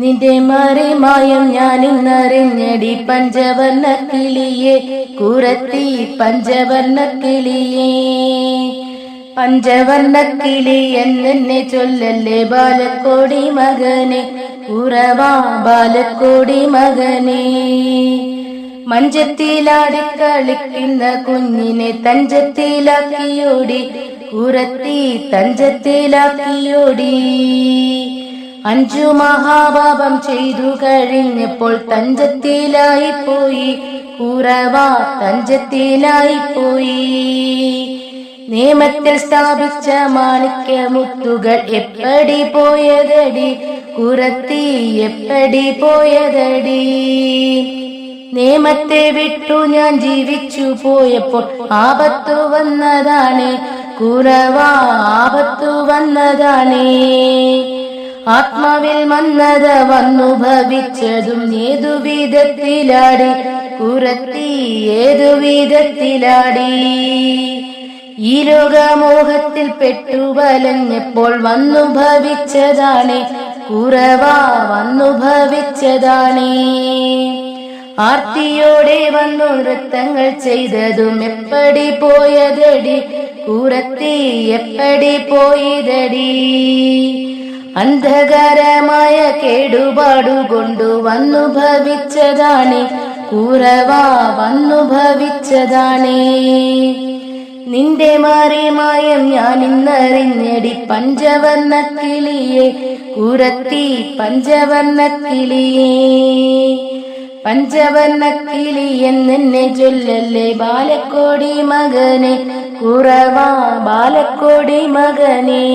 നിന്റെ മറിമായം ഞാൻ ഇന്നറിഞ്ഞടി പഞ്ചവർണ്ണ കിളിയെ കുറത്തി പഞ്ചവർണ്ണ കിളിയെ. പഞ്ചവർണ്ണ കിളി എന്നെ ചൊല്ലല്ലേ ബാലക്കോടി മകനെ, ഉറവാ ബാലക്കോടി മകനെ. മഞ്ചത്തിലാടി കളിക്കുന്ന കുഞ്ഞിനെ തഞ്ചത്തിലാക്കിയോടി കുറത്തി തഞ്ചത്തിലാക്കിയോടി. 5 മഹാപാപം ചെയ്തു കഴിഞ്ഞപ്പോൾ തഞ്ചത്തിലായി പോയി, കുറവാ തഞ്ചത്തിലായി പോയി. നിയമത്തിൽ സ്ഥാപിച്ച മാണിക്യമുത്തുകൾ എപ്പടി പോയതടി കുറത്തി, എപ്പടി പോയതടി. നിയമത്തെ വിട്ടു ഞാൻ ജീവിച്ചു പോയപ്പോൾ ആപത്തു വന്നതാണ്, കുറവാ ആപത്തു വന്നതാണ്. ആത്മാവിൽ മന്നത വന്നു ഭവിച്ചതും ഏതു വിധത്തിലാടി കുറത്തി, ഏതു വിധത്തിലാടി. ഈ ലോകമോഹത്തിൽ പെട്ടു വലഞ്ഞപ്പോൾ വന്നു ഭവിച്ചതാണ്, കുറവാ വന്നു ഭവിച്ചതാണ്. ആർത്തിയോടെ വന്നു നൃത്തങ്ങൾ ചെയ്തതും എപ്പടി പോയതടി കുറത്തി, എപ്പടി പോയതടി. അന്ധകാരമായ കേടുപാടുകൊണ്ടു വന്നു ഭവിച്ചതാണ്, കുറവാ വന്നു ഭവിച്ചതാണ്. നിന്റെ മറിമായം ഞാൻ ഇന്നറിഞ്ഞടി പഞ്ചവർണ്ണ കിളിയെ കുറത്തി പഞ്ചവർണ്ണ കിളിയെ. പഞ്ചവർണ്ണ കിളി എന്നെ ചൊല്ലല്ലേ ബാലക്കോടി മകനെ, കുറവാ ബാലക്കോടി മകനെ.